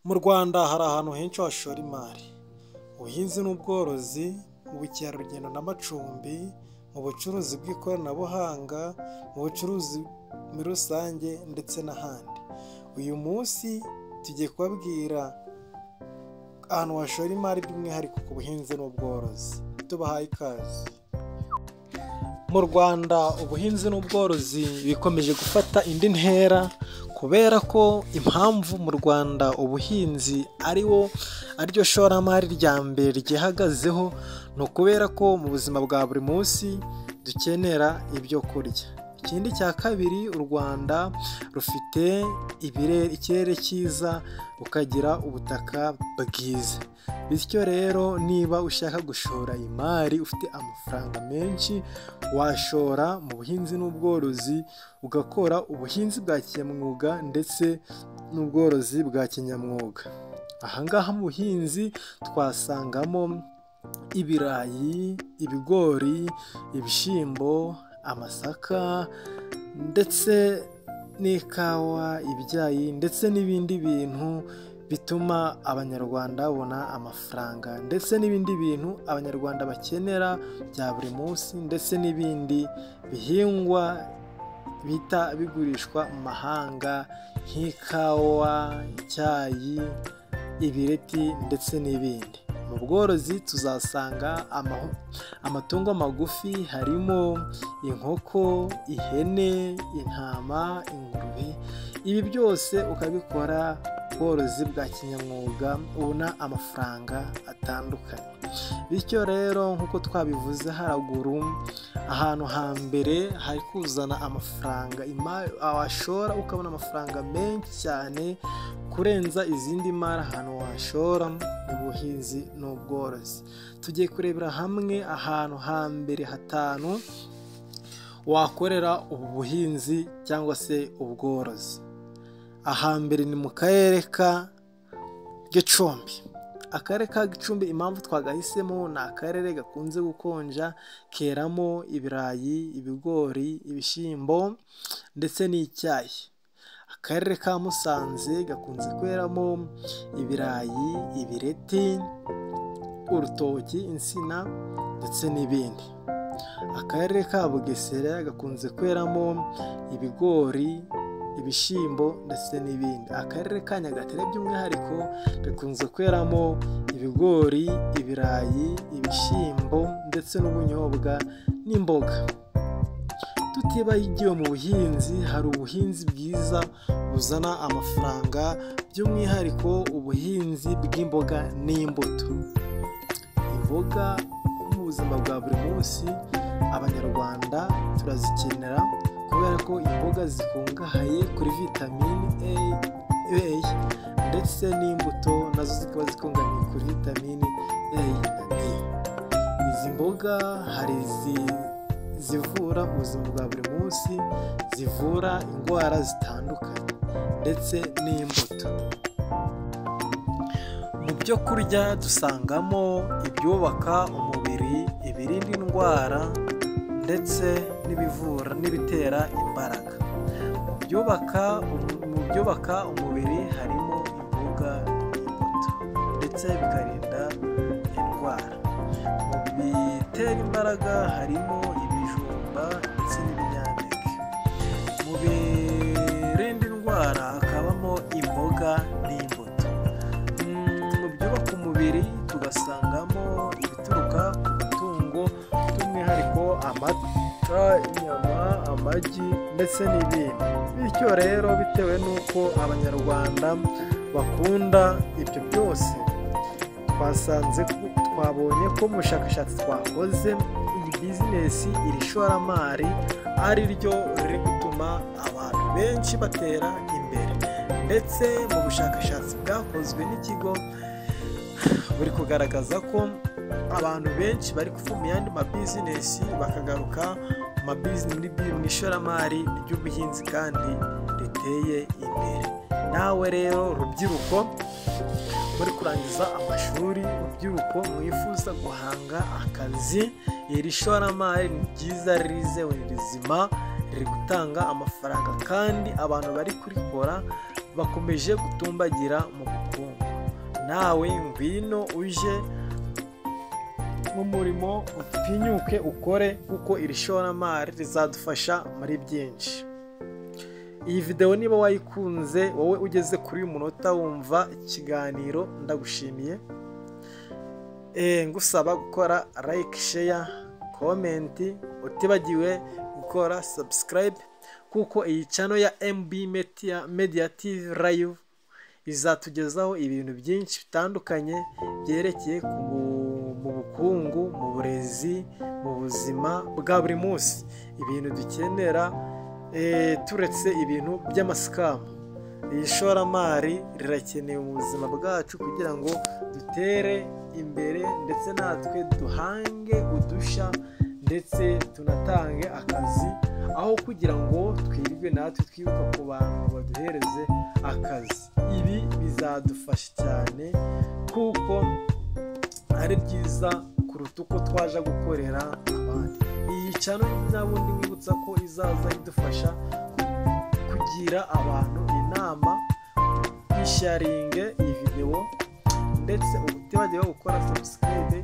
Mu Rwanda hari ahantu henshi washora imari: ubuhinzi n'ubworozi, mu bukerarugendo n'amacumbi, mu bucuruzi bw'ikoranabuhanga, mu bucuruzi muri rusange ndetse n'ahandi. Uyu munsi tugiye kubabwira ahantu washora imari by'umwihariko ku buhinzi n'ubworozi. Tubahaye ikaze. Mu Rwanda ubuhinzi n'ubworozi bikomeje gufata indi ntera, kubera ko impamvu mu Rwanda ubuhinzi ariryo shoramari rya mbere ryihagazeho, ni ukubera ko mu buzima bwa buri munsi dukenera ibyo kurya. Ikindi cya kabiri, u Rwanda rufite ikirere cyiza, rukagira ubutaka bwiza. Bityo rero niba ushaka gushora imari ufite amafaranga menshi, washora mu buhinzi n'ubworozi, ugakora ubuhinzi bwa kinyamwuga ndetse n'ubworozi bwa kinyamwuga. Ahangaha mu buhinzi twasangamo ibirayi, ibigori, ibishyimbo, amasaka ndetse n'ikawa, ibyayi ndetse n'ibindi bintu bituma abanyarwanda babona amafaranga, ndetse n'ibindi bintu abanyarwanda bakenera bya buri munsi, ndetse n'ibindi bihingwa bihita bigurishwa mu mahanga nk'ikawa, icyayi, ibireti ndetse n'ibindi. Mu bworozi tuzasanga amatungo magufi, harimo inkoko, ihene, intama, ingurube. Ibi byose ukabikora ubworozi bwa kinyamwuga, ubona amafaranga atandukanye. Bityo rero nk'uko twabivuze haraguru, ahantu hambere hari kuzana amafaranga washora ukabona amafaranga menshi cyane kurenza izindi mari ahantu washora mu buhinzi n'ubworozi. Tugiye kurebera hamwe ahantu hambere 5 wakorera ubu buhinzi cyangwa se ubworozi. Ahambere ni mu karere ka Gicumbi. Akarere ka Gicumbi impamvu twagahisemo, ni akarere gakunze gukonja, keramo ibirayi, ibigori, ibishyimbo ndetse n'icyayi. Akarere ka Musanze gakunze kweramo ibirayi, ibireti, urutoki, insina ndetse n'ibindi. Akarere ka Bugesera gakunze kweramo ibigori, ibishyimbo ndetse n'ibindi. Akarere ka Nyagatare by'umwihariko gakunze kweramo ibigori, ibirayi, ibishyimbo ndetse n'ubunyobwa n'imboga. Tutibagiwe mu buhinzi, hari ubuhinzi bwiza buzana amafaranga, by'umwihariko ubuhinzi bw'imboga n'imbuto. Imboga mu buzima bwa buri munsi abanyarwanda turazikenera, kubera ko imboga zikungahaye kuri vitamini A ndetse n'imbuto nazo zikaba zikungahaye kuri vitamini A na D. Izi mboga hari zivura ubuzima bwa buri munsi, zivura indwara zitandukanye ndetse n'imbuto. Mu byo kurya dusangamo ibyubaka umubiri, ibirinda indwara ndetse n'ibivura n'ibitera imbaraga. Mu byubaka umubiri harimo imboga n'imbuto ndetse bikarinda indwara. Mu bitera imbaraga harimo ibijumba ndetse n'ibinyampeke. Mu birinda indwara hakabamo imboga n'imbuto. Mu byubaka umubiri tugasangamo ibituruka ku matungo, by'umwihariko amata, inyama, amagi ndetse n'ibindi. Bityo rero bitewe n'uko abanyarwanda bakunda ibyo byose, twabonye ko mu bushakashatsi twakoze, iyi bizinesi, iri shoramari ari ryo riri gutuma abantu benshi batera imbere. Ndetse mu bushakashatsi bwakozwe n'ikigo buri kugaragaza ko abantu benshi bari kuva mu yandi mabizinesi bakagaruka mu ishoramari ry'ubuhinzi kandi riteye imbere. Nawe rero rubyiruko muri kurangiza amashuri, rubyiruko mwifuza guhanga akazi, iri shoramari ni ryiza, ririzewe, rizima, riri gutanga amafaranga kandi abantu bari kurikora bakomeje gutumbagira mu bukungu. nawe ngwino uje mu murimo utinyuke ukore, kuko iri shoramari rizadufasha muri byinshi. Iyi video niba wayikunze, wowe ugeze kuri uyu munota wumva ikiganiro, ndagushimiye. Ngusaba gukora like, share, comment, utibagiwe gukora subscribe, kuko iyi channel ya MB Media TV Live izatugezaho ibintu byinshi bitandukanye byerekeye mu bukungu, mu burezi, mu buzima bwa buri munsi, ibintu dukenera turetse ibintu by'amasikamu. Iyi shoramari rirakenewe mu buzima bwacu kugira ngo dutere imbere, ndetse natwe duhange udushya, ndetse tunatange akazi, aho kugira ngo twirirwe natwe twibuka ku bantu baduhereze akazi. Ibi bizadufasha cyane, kuko ari byiza kuruta uko twaje gukorera abandi. Iyi channel n'abundi wibutsa ko izaza idufasha kugira abantu inama, isharinge iyi video, ndetse ubutibagiwe gukora subscribe